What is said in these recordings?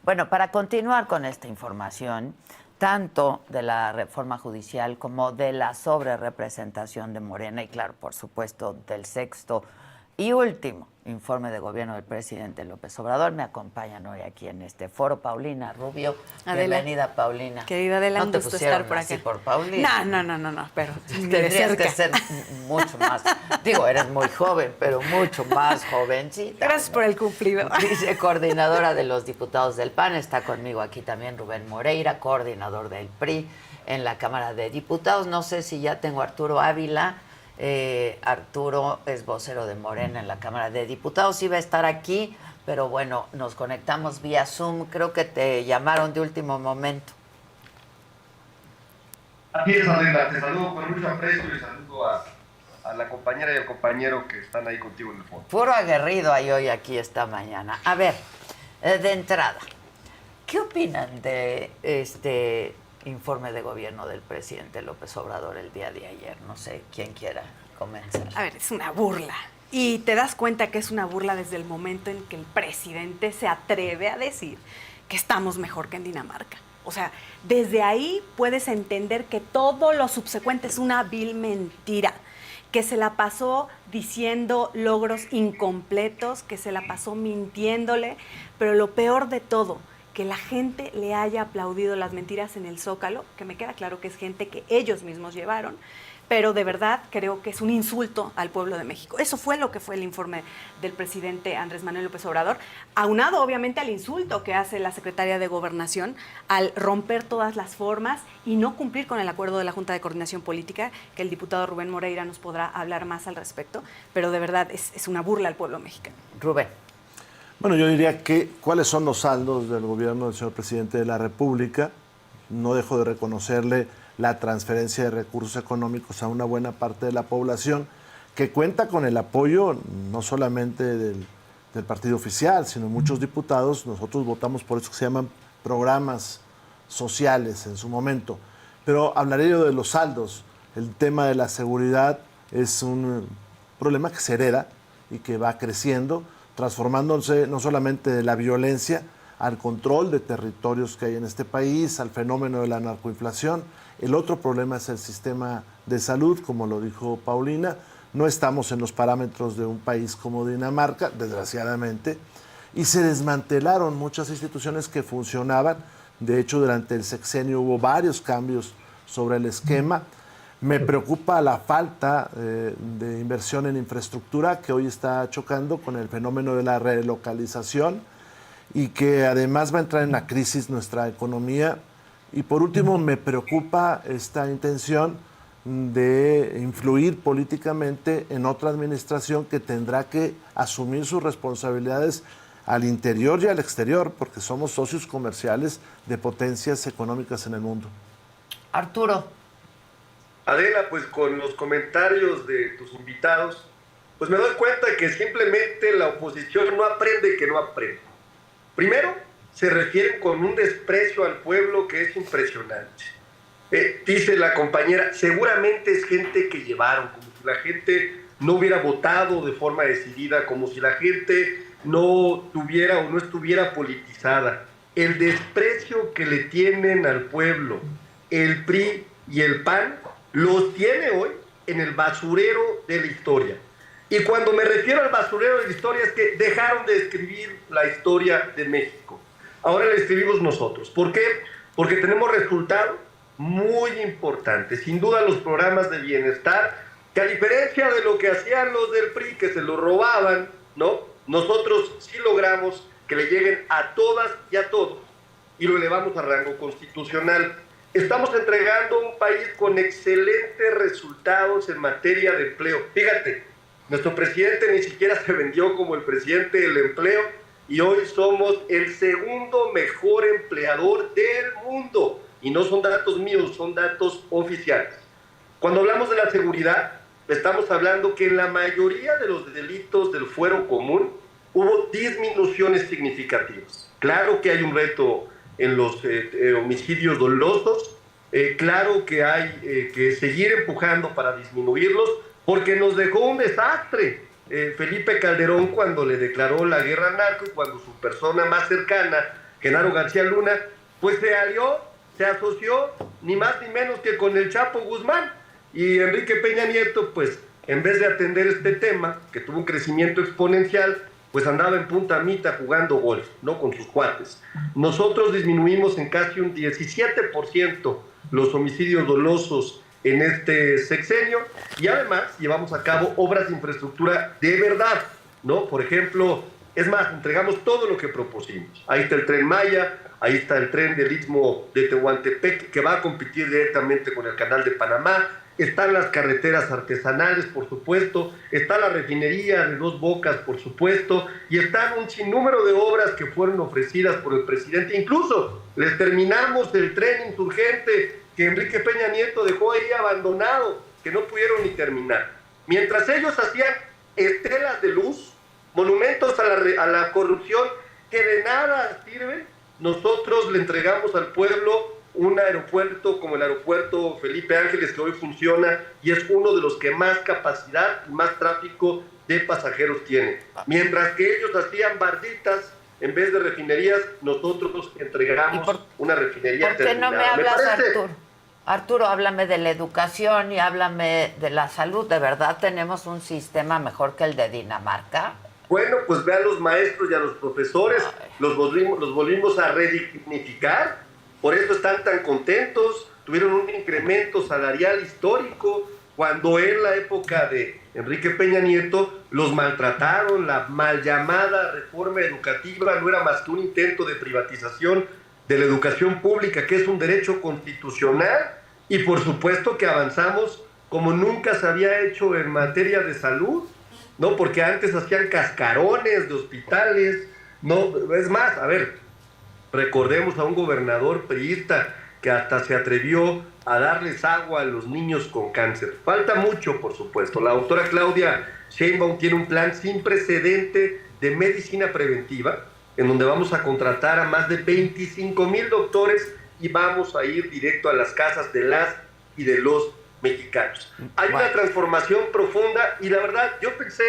Bueno, para continuar con esta información, tanto de la reforma judicial como de la sobrerepresentación de Morena y, claro, por supuesto, del sexto y último informe de gobierno del presidente López Obrador, me acompañan hoy aquí en este foro Paulina Rubio. Adela. Bienvenida, Paulina. Querida Adela, no te un gusto pusieron estar por así aquí. por Paulina. No, pero Tendrías que ser mucho más, digo, eres muy joven, pero mucho más jovencita. Gracias por el cumplido. Vicecoordinadora de los diputados del PAN, está conmigo aquí también Rubén Moreira, coordinador del PRI en la Cámara de Diputados. No sé si ya tengo a Arturo Ávila. Arturo es vocero de Morena en la Cámara de Diputados, iba a estar aquí, pero bueno, nos conectamos vía Zoom. Creo que te llamaron de último momento. Así es, Adela, te saludo con mucho aprecio y saludo a la compañera y al compañero que están ahí contigo en el foro. Puro aguerrido hay hoy aquí esta mañana. A ver, de entrada, ¿qué opinan de este informe de gobierno del presidente López Obrador el día de ayer? No sé quién quiera comenzar. A ver, es una burla. Y te das cuenta que es una burla desde el momento en que el presidente se atreve a decir que estamos mejor que en Dinamarca. O sea, desde ahí puedes entender que todo lo subsecuente es una vil mentira, que se la pasó diciendo logros incompletos, que se la pasó mintiéndole, pero lo peor de todo, que la gente le haya aplaudido las mentiras en el Zócalo, que me queda claro que es gente que ellos mismos llevaron, pero de verdad creo que es un insulto al pueblo de México. Eso fue lo que fue el informe del presidente Andrés Manuel López Obrador, aunado obviamente al insulto que hace la secretaria de Gobernación al romper todas las formas y no cumplir con el acuerdo de la Junta de Coordinación Política, que el diputado Rubén Moreira nos podrá hablar más al respecto, pero de verdad es una burla al pueblo mexicano. Rubén. Bueno, yo diría que cuáles son los saldos del gobierno del señor presidente de la República. No dejo de reconocerle la transferencia de recursos económicos a una buena parte de la población que cuenta con el apoyo no solamente del partido oficial, sino muchos diputados. Nosotros votamos por eso que se llaman programas sociales en su momento. Pero hablaré yo de los saldos. El tema de la seguridad es un problema que se hereda y que va creciendo, transformándose no solamente de la violencia al control de territorios que hay en este país, al fenómeno de la narcoinflación. El otro problema es el sistema de salud, como lo dijo Paulina. No estamos en los parámetros de un país como Dinamarca, desgraciadamente, y se desmantelaron muchas instituciones que funcionaban. De hecho, durante el sexenio hubo varios cambios sobre el esquema. Me preocupa la falta de inversión en infraestructura que hoy está chocando con el fenómeno de la relocalización y que además va a entrar en la crisis nuestra economía. Y por último, me preocupa esta intención de influir políticamente en otra administración que tendrá que asumir sus responsabilidades al interior y al exterior, porque somos socios comerciales de potencias económicas en el mundo. Arturo. Adela, pues con los comentarios de tus invitados, pues me doy cuenta que simplemente la oposición no aprende que no aprende. Primero, se refieren con un desprecio al pueblo que es impresionante. Dice la compañera, seguramente es gente que llevaron, como si la gente no hubiera votado de forma decidida, como si la gente no tuviera o no estuviera politizada. El desprecio que le tienen al pueblo, el PRI y el PAN, los tiene hoy en el basurero de la historia. Y cuando me refiero al basurero de la historia es que dejaron de escribir la historia de México. Ahora la escribimos nosotros. ¿Por qué? Porque tenemos resultados muy importantes. Sin duda los programas de bienestar, que a diferencia de lo que hacían los del PRI, que se lo robaban, ¿no? Nosotros sí logramos que le lleguen a todas y a todos y lo elevamos a rango constitucional. Estamos entregando un país con excelentes resultados en materia de empleo. Fíjate, nuestro presidente ni siquiera se vendió como el presidente del empleo y hoy somos el segundo mejor empleador del mundo. Y no son datos míos, son datos oficiales. Cuando hablamos de la seguridad, estamos hablando que en la mayoría de los delitos del fuero común hubo disminuciones significativas. Claro que hay un reto en los homicidios dolosos, claro que hay que seguir empujando para disminuirlos, porque nos dejó un desastre. Felipe Calderón, cuando le declaró la guerra al narco y cuando su persona más cercana Genaro García Luna, pues se asoció ni más ni menos que con el Chapo Guzmán. Y Enrique Peña Nieto, pues en vez de atender este tema, que tuvo un crecimiento exponencial, pues andaba en Punta Mita jugando golf, ¿no? Con sus cuates. Nosotros disminuimos en casi un 17% los homicidios dolosos en este sexenio, y además llevamos a cabo obras de infraestructura de verdad, ¿no? Por ejemplo, es más, entregamos todo lo que propusimos. Ahí está el Tren Maya, ahí está el tren del Istmo de Tehuantepec, que va a competir directamente con el Canal de Panamá. Están las carreteras artesanales, por supuesto, está la refinería de Dos Bocas, por supuesto, y están un sinnúmero de obras que fueron ofrecidas por el presidente. Incluso les terminamos el tren insurgente que Enrique Peña Nieto dejó ahí abandonado, que no pudieron ni terminar. Mientras ellos hacían estelas de luz, monumentos a la corrupción que de nada sirven, nosotros le entregamos al pueblo un aeropuerto como el aeropuerto Felipe Ángeles, que hoy funciona y es uno de los que más capacidad y más tráfico de pasajeros tiene. Mientras que ellos hacían barditas en vez de refinerías, nosotros entregamos una refinería terminada. ¿Por qué no me hablas, Arturo? Arturo, háblame de la educación y háblame de la salud. ¿De verdad tenemos un sistema mejor que el de Dinamarca? Bueno, pues ve a los maestros y a los profesores, los volvimos a redignificar. Por eso están tan contentos, tuvieron un incremento salarial histórico, cuando en la época de Enrique Peña Nieto los maltrataron. La mal llamada reforma educativa no era más que un intento de privatización de la educación pública, que es un derecho constitucional, y por supuesto que avanzamos como nunca se había hecho en materia de salud, ¿no? Porque antes hacían cascarones de hospitales, no, es más, a ver, recordemos a un gobernador priista que hasta se atrevió a darles agua a los niños con cáncer. Falta mucho, por supuesto. La doctora Claudia Sheinbaum tiene un plan sin precedente de medicina preventiva, en donde vamos a contratar a más de 25,000 doctores y vamos a ir directo a las casas de las y de los mexicanos. Hay una transformación profunda y la verdad, yo pensé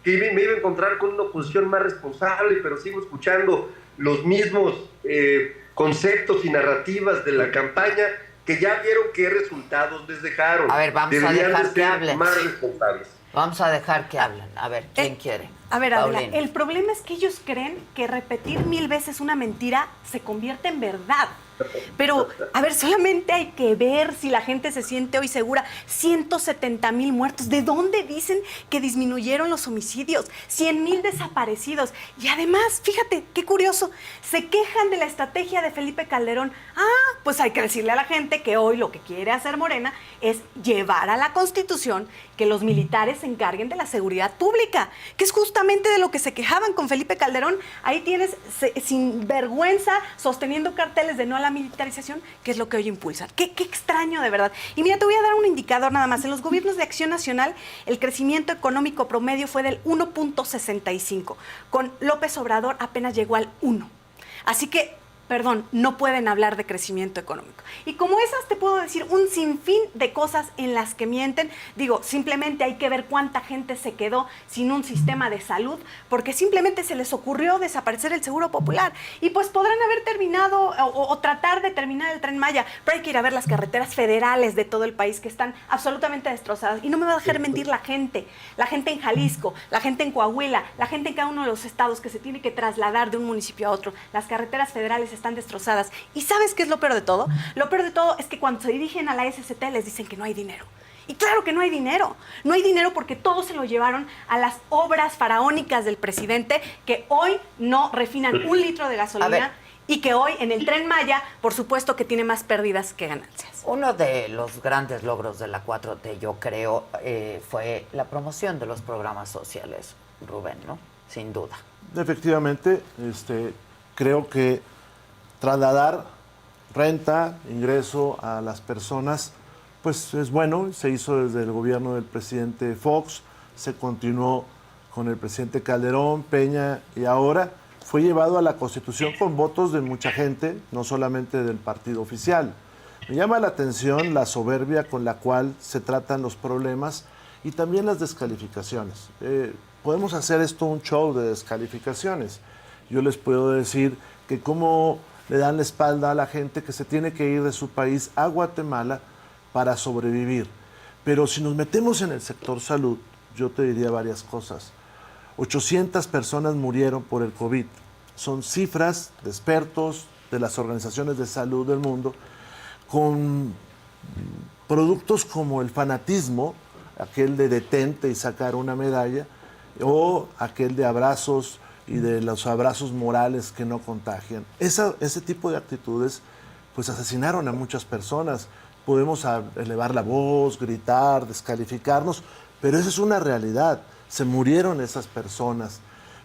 que me iba a encontrar con una oposición más responsable, pero sigo escuchando los mismos conceptos y narrativas de la campaña, que ya vieron qué resultados les dejaron. A ver, vamos a dejar que hablen. Más responsables. Vamos a dejar que hablen. A ver, ¿quién quiere? A ver, Adela, el problema es que ellos creen que repetir 1000 veces una mentira se convierte en verdad. Pero, a ver, solamente hay que ver si la gente se siente hoy segura. 170,000 muertos. ¿De dónde dicen que disminuyeron los homicidios? 100,000 desaparecidos. Y además, fíjate, qué curioso, se quejan de la estrategia de Felipe Calderón. Pues hay que decirle a la gente que hoy lo que quiere hacer Morena es llevar a la Constitución que los militares se encarguen de la seguridad pública, que es justamente de lo que se quejaban con Felipe Calderón. Ahí tienes, sin vergüenza, sosteniendo carteles de no a la militarización, que es lo que hoy impulsan. Qué extraño, de verdad. Y mira, te voy a dar un indicador nada más. En los gobiernos de Acción Nacional, el crecimiento económico promedio fue del 1.65. Con López Obrador apenas llegó al 1. Así que, perdón, no pueden hablar de crecimiento económico. Y como esas te puedo decir un sinfín de cosas en las que mienten. Digo, simplemente hay que ver cuánta gente se quedó sin un sistema de salud, porque simplemente se les ocurrió desaparecer el Seguro Popular. Y pues podrán haber terminado o tratar de terminar el Tren Maya, pero hay que ir a ver las carreteras federales de todo el país que están absolutamente destrozadas. Y no me va a dejar mentir la gente en Jalisco, la gente en Coahuila, la gente en cada uno de los estados que se tiene que trasladar de un municipio a otro. Las carreteras federales están destrozadas. ¿Y sabes qué es lo peor de todo? Lo peor de todo es que cuando se dirigen a la SCT les dicen que no hay dinero. Y claro que no hay dinero. No hay dinero porque todo se lo llevaron a las obras faraónicas del presidente, que hoy no refinan un litro de gasolina y que hoy en el Tren Maya, por supuesto que tiene más pérdidas que ganancias. Uno de los grandes logros de la 4T, yo creo, fue la promoción de los programas sociales, Rubén, ¿no? Sin duda. Efectivamente, creo que trasladar renta, ingreso a las personas, pues es bueno. Se hizo desde el gobierno del presidente Fox, se continuó con el presidente Calderón, Peña, y ahora fue llevado a la Constitución con votos de mucha gente, no solamente del partido oficial. Me llama la atención la soberbia con la cual se tratan los problemas y también las descalificaciones. Podemos hacer esto un show de descalificaciones. yo les puedo decir que cómo le dan la espalda a la gente que se tiene que ir de su país a Guatemala para sobrevivir. Pero si nos metemos en el sector salud, yo te diría varias cosas. 800 personas murieron por el COVID. Son cifras de expertos de las organizaciones de salud del mundo, con productos como el fanatismo, aquel de detente y sacar una medalla, o aquel de abrazos y de los abrazos morales que no contagian. Ese tipo de actitudes pues asesinaron a muchas personas. Podemos elevar la voz, gritar, descalificarnos, pero esa es una realidad. Se murieron esas personas.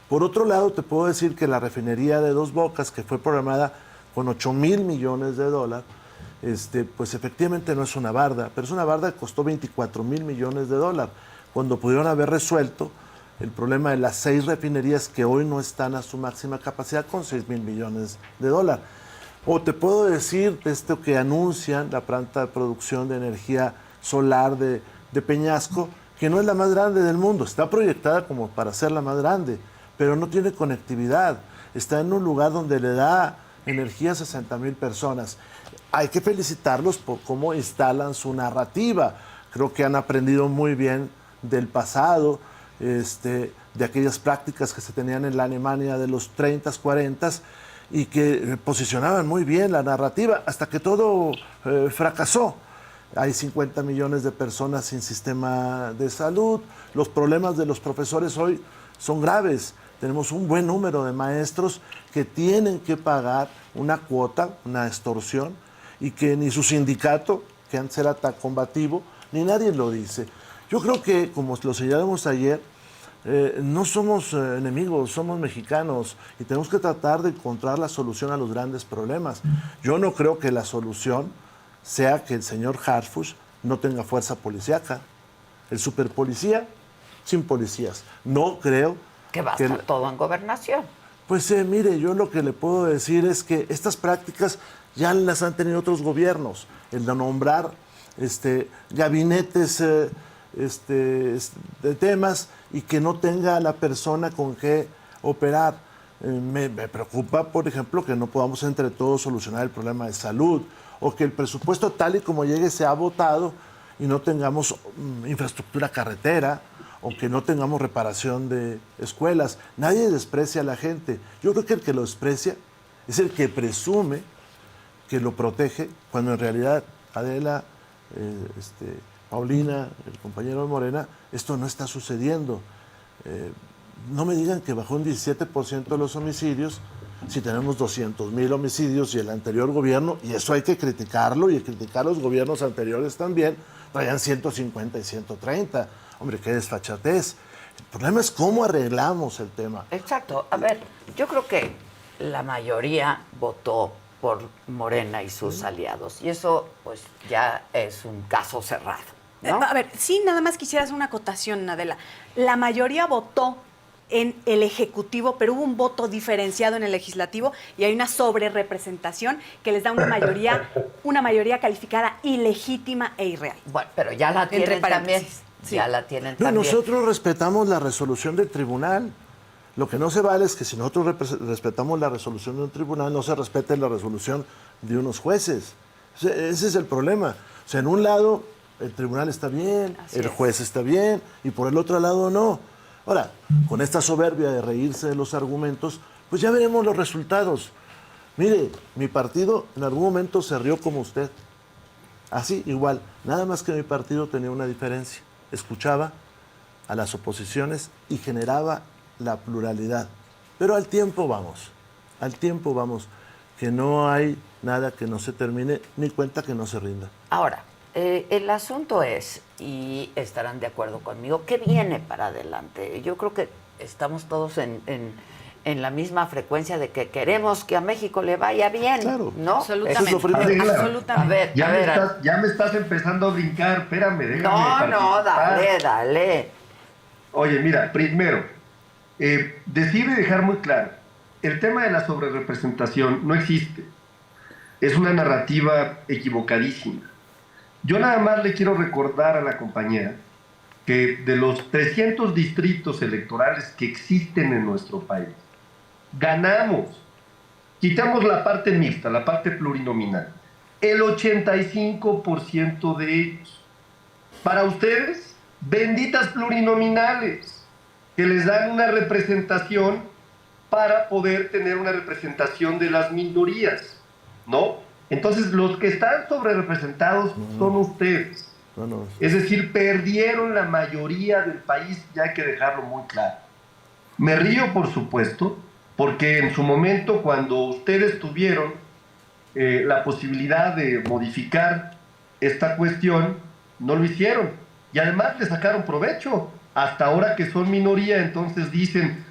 Por otro lado, te puedo decir que la refinería de Dos Bocas, que fue programada con $8,000 millones, pues efectivamente no es una barda, pero es una barda que costó $24,000 millones, cuando pudieron haber resuelto el problema de las 6 refinerías que hoy no están a su máxima capacidad con $6,000 millones. O te puedo decir de esto que anuncian la planta de producción de energía solar de Peñasco, que no es la más grande del mundo, está proyectada como para ser la más grande, pero no tiene conectividad, está en un lugar donde le da energía a 60,000 personas. Hay que felicitarlos por cómo instalan su narrativa. Creo que han aprendido muy bien del pasado, de aquellas prácticas que se tenían en la Alemania de los 30s, 40s, y que posicionaban muy bien la narrativa, hasta que todo fracasó. Hay 50 millones de personas sin sistema de salud. Los problemas de los profesores hoy son graves. Tenemos un buen número de maestros que tienen que pagar una cuota, una extorsión, y que ni su sindicato, que antes era tan combativo, ni nadie lo dice. Yo creo que, como lo señalamos ayer, no somos enemigos, somos mexicanos y tenemos que tratar de encontrar la solución a los grandes problemas. Yo no creo que la solución sea que el señor Harfuch no tenga fuerza policíaca. El superpolicía sin policías. No creo que va a estar todo en gobernación. Pues mire, yo lo que le puedo decir es que estas prácticas ya las han tenido otros gobiernos. El de nombrar gabinetes de temas y que no tenga la persona con que operar. Me preocupa, por ejemplo, que no podamos entre todos solucionar el problema de salud, o que el presupuesto tal y como llegue sea votado y no tengamos infraestructura carretera, o que no tengamos reparación de escuelas. Nadie desprecia a la gente. Yo creo que el que lo desprecia es el que presume que lo protege, cuando en realidad, Adela, Paulina, el compañero de Morena, esto no está sucediendo. No me digan que bajó un 17% los homicidios, si tenemos 200,000 homicidios y el anterior gobierno, y eso hay que criticarlo y criticar los gobiernos anteriores también, traían 150 y 130. Hombre, qué desfachatez. El problema es cómo arreglamos el tema. Exacto. A ver, yo creo que la mayoría votó por Morena y sus aliados. Y eso, pues, ya es un caso cerrado, ¿no? A ver, sí, nada más quisiera hacer una acotación, Adela. La mayoría votó en el Ejecutivo, pero hubo un voto diferenciado en el Legislativo y hay una sobrerepresentación que les da una mayoría calificada ilegítima e irreal. Bueno, pero ya la tienen también. Sí. Ya la tienen también. Nosotros respetamos la resolución del tribunal. Lo que no se vale es que si nosotros respetamos la resolución de un tribunal, no se respete la resolución de unos jueces. Ese es el problema. O sea, en un lado el tribunal está bien, el juez está bien, y por el otro lado no. Ahora, con esta soberbia de reírse de los argumentos, pues ya veremos los resultados. Mire, mi partido en algún momento se rió como usted. Así, igual. Nada más que mi partido tenía una diferencia. Escuchaba a las oposiciones y generaba la pluralidad. Pero al tiempo vamos, que no hay nada que no se termine, ni cuenta que no se rinda. Ahora, el asunto es, y estarán de acuerdo conmigo, ¿qué viene para adelante? Yo creo que estamos todos en la misma frecuencia de que queremos que a México le vaya bien, claro, ¿no? Absolutamente. Absolutamente. Ya me estás empezando a brincar, espérame, déjame. No, dale. Oye, mira, primero, decide dejar muy claro, el tema de la sobrerepresentación no existe. Es una narrativa equivocadísima. Yo nada más le quiero recordar a la compañera que de los 300 distritos electorales que existen en nuestro país, ganamos, quitamos la parte mixta, la parte plurinominal, el 85% de ellos. Para ustedes, benditas plurinominales, que les dan una representación para poder tener una representación de las minorías, ¿no? Entonces, los que están sobre representados son ustedes. Es decir, perdieron la mayoría del país, y hay que dejarlo muy claro. Me río, por supuesto, porque en su momento, cuando ustedes tuvieron la posibilidad de modificar esta cuestión, no lo hicieron. Y además le sacaron provecho. Hasta ahora que son minoría, entonces dicen,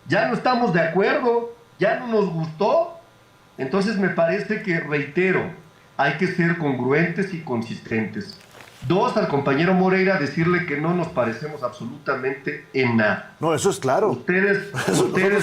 ya no estamos de acuerdo, ya no nos gustó. Entonces me parece que, reitero, hay que ser congruentes y consistentes. Dos, al compañero Moreira, decirle que no nos parecemos absolutamente en nada. No, eso es claro. Ustedes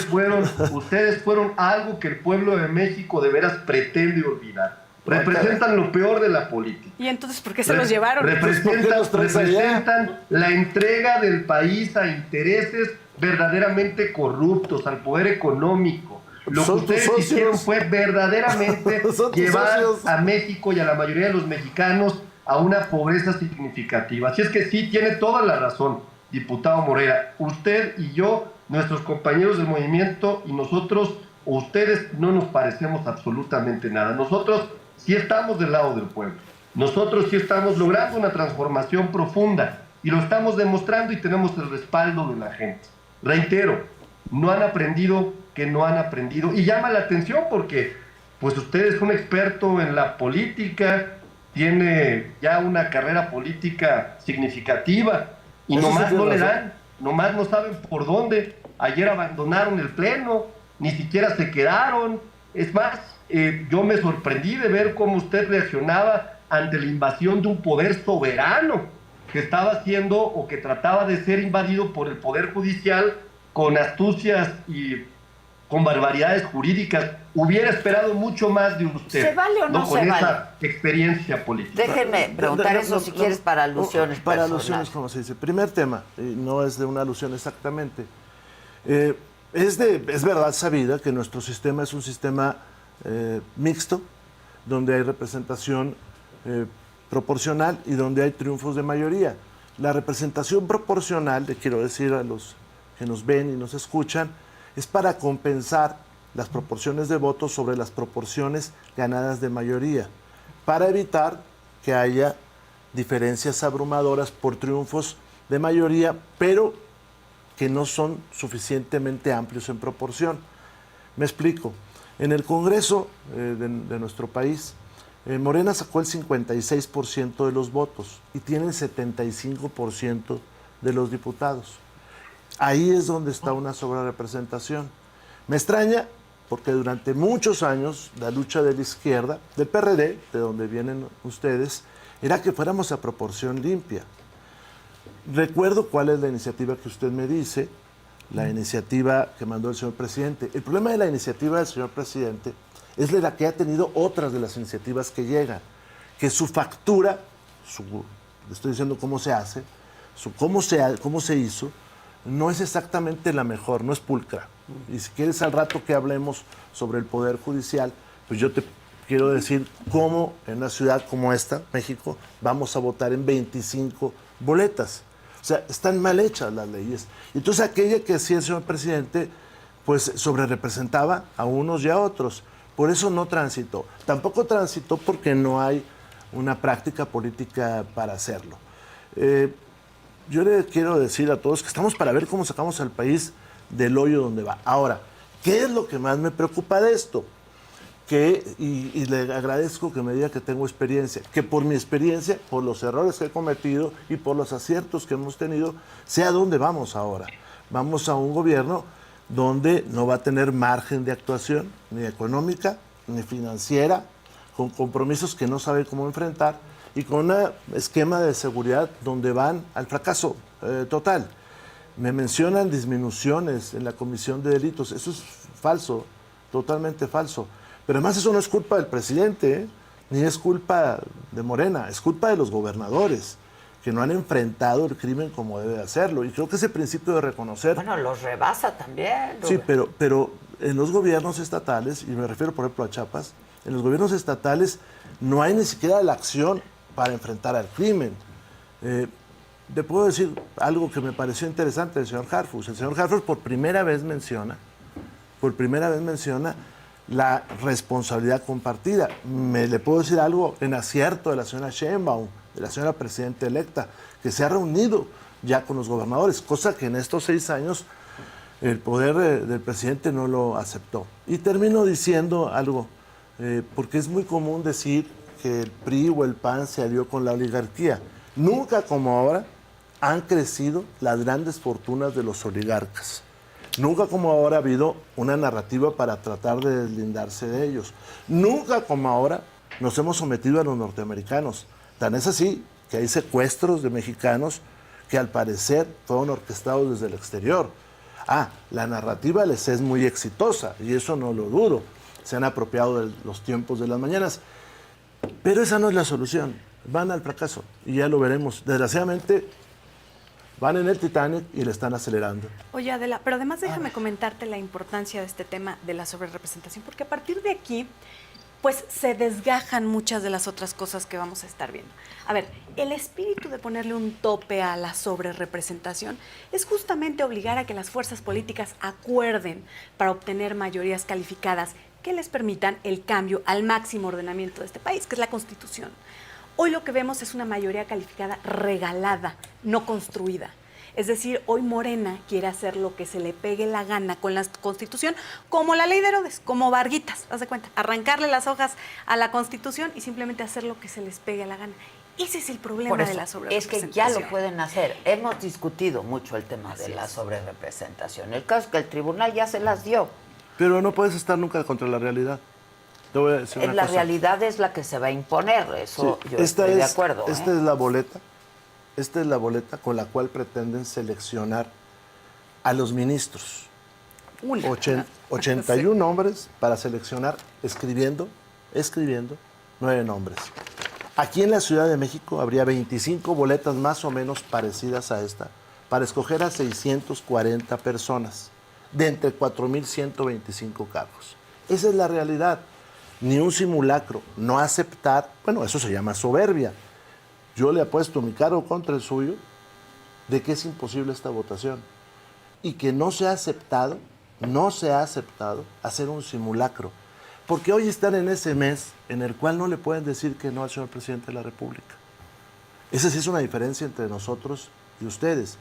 fueron algo que el pueblo de México de veras pretende olvidar. Representan lo peor de la política. ¿Y entonces por qué se los llevaron? Representan la entrega del país a intereses verdaderamente corruptos, al poder económico. Lo que ustedes hicieron fue verdaderamente llevar a México y a la mayoría de los mexicanos a una pobreza significativa. Así es que sí, tiene toda la razón, diputado Moreira. Usted y yo, nuestros compañeros del movimiento y nosotros, ustedes, no nos parecemos absolutamente nada. Nosotros sí estamos del lado del pueblo. Nosotros sí estamos logrando una transformación profunda y lo estamos demostrando y tenemos el respaldo de la gente. Reitero, no han aprendido y llama la atención porque pues usted es un experto en la política, tiene ya una carrera política significativa y nomás no le dan, nomás no saben por dónde. Ayer abandonaron el pleno, ni siquiera se quedaron. Es más, yo me sorprendí de ver cómo usted reaccionaba ante la invasión de un poder soberano que estaba siendo o que trataba de ser invadido por el Poder Judicial con astucias y con barbaridades jurídicas. Hubiera esperado mucho más de usted. ¿Se vale o no se vale? Con esa experiencia política. Déjenme preguntar eso si quieres para alusiones Para personales. alusiones, como se dice. Primer tema, no es de una alusión exactamente. Es verdad sabida que nuestro sistema es un sistema mixto, donde hay representación proporcional y donde hay triunfos de mayoría. La representación proporcional, le quiero decir a los que nos ven y nos escuchan, es para compensar las proporciones de votos sobre las proporciones ganadas de mayoría, para evitar que haya diferencias abrumadoras por triunfos de mayoría, pero que no son suficientemente amplios en proporción. Me explico. En el Congreso de nuestro país, Morena sacó el 56% de los votos y tiene el 75% de los diputados. Ahí es donde está una sobrerepresentación. Me extraña porque durante muchos años la lucha de la izquierda, del PRD, de donde vienen ustedes, era que fuéramos a proporción limpia. Recuerdo cuál es la iniciativa que usted me dice, la iniciativa que mandó el señor presidente. El problema de la iniciativa del señor presidente es la que ha tenido otras de las iniciativas que llegan, que su factura, le estoy diciendo cómo se hace, cómo se hizo, no es exactamente la mejor, no es pulcra. Y si quieres al rato que hablemos sobre el Poder Judicial, pues yo te quiero decir cómo en una ciudad como esta, México, vamos a votar en 25 boletas. O sea, están mal hechas las leyes. Entonces aquella que hacía el señor presidente, pues sobrerepresentaba a unos y a otros. Por eso no transitó. Tampoco transitó porque no hay una práctica política para hacerlo. Yo le quiero decir a todos que estamos para ver cómo sacamos al país del hoyo donde va. Ahora, ¿qué es lo que más me preocupa de esto? Y le agradezco que me diga que tengo experiencia, que por mi experiencia, por los errores que he cometido y por los aciertos que hemos tenido, sé a dónde vamos ahora. Vamos a un gobierno donde no va a tener margen de actuación, ni económica, ni financiera, con compromisos que no sabe cómo enfrentar y con un esquema de seguridad donde van al fracaso total. Me mencionan disminuciones en la comisión de delitos. Eso es falso, totalmente falso. Pero además eso no es culpa del presidente, ni es culpa de Morena, es culpa de los gobernadores, que no han enfrentado el crimen como debe hacerlo. Y creo que ese principio de reconocer... Bueno, los rebasa también, Rubén. Sí, pero en los gobiernos estatales, y me refiero por ejemplo a Chiapas, en los gobiernos estatales no hay ni siquiera la acción para enfrentar al crimen. Te puedo decir algo que me pareció interesante del señor Harfuch. El señor Harfuch por primera vez menciona la responsabilidad compartida. Le puedo decir algo en acierto de la señora Sheinbaum, de la señora presidenta electa, que se ha reunido ya con los gobernadores, cosa que en estos 6 años el poder del presidente no lo aceptó. Y termino diciendo algo, porque es muy común decir que el PRI o el PAN se alió con la oligarquía. Nunca como ahora han crecido las grandes fortunas de los oligarcas. Nunca como ahora ha habido una narrativa para tratar de deslindarse de ellos. Nunca como ahora nos hemos sometido a los norteamericanos. Tan es así que hay secuestros de mexicanos que al parecer fueron orquestados desde el exterior. La narrativa les es muy exitosa y eso no lo dudo. Se han apropiado de los tiempos de las mañanas. Pero esa no es la solución. Van al fracaso y ya lo veremos. Desgraciadamente, van en el Titanic y le están acelerando. Oye, Adela, pero además déjame comentarte la importancia de este tema de la sobrerepresentación, porque a partir de aquí, pues se desgajan muchas de las otras cosas que vamos a estar viendo. A ver, el espíritu de ponerle un tope a la sobrerepresentación es justamente obligar a que las fuerzas políticas acuerden para obtener mayorías calificadas que les permitan el cambio al máximo ordenamiento de este país, que es la Constitución. Hoy lo que vemos es una mayoría calificada regalada, no construida. Es decir, hoy Morena quiere hacer lo que se le pegue la gana con la Constitución, como la ley de Herodes, como Varguitas, haz de cuenta, arrancarle las hojas a la Constitución y simplemente hacer lo que se les pegue la gana. Ese es el problema de la sobrerepresentación. Es que ya lo pueden hacer. Hemos discutido mucho el tema de la sobrerepresentación. El caso es que el tribunal ya se las dio. Pero no puedes estar nunca contra la realidad. Te voy a decir una la cosa. realidad es la que se va a imponer, eso Sí, yo estoy de acuerdo. Esta es la boleta con la cual pretenden seleccionar a los ministros. 81 nombres para seleccionar, escribiendo 9 nombres. Aquí en la Ciudad de México habría 25 boletas más o menos parecidas a esta para escoger a 640 personas de entre 4.125 cargos. Esa es la realidad. Ni un simulacro, no aceptar, bueno, eso se llama soberbia. Yo le apuesto mi cargo contra el suyo de que es imposible esta votación y que no se ha aceptado hacer un simulacro. Porque hoy están en ese mes en el cual no le pueden decir que no al señor presidente de la República. Esa sí es una diferencia entre nosotros y ustedes.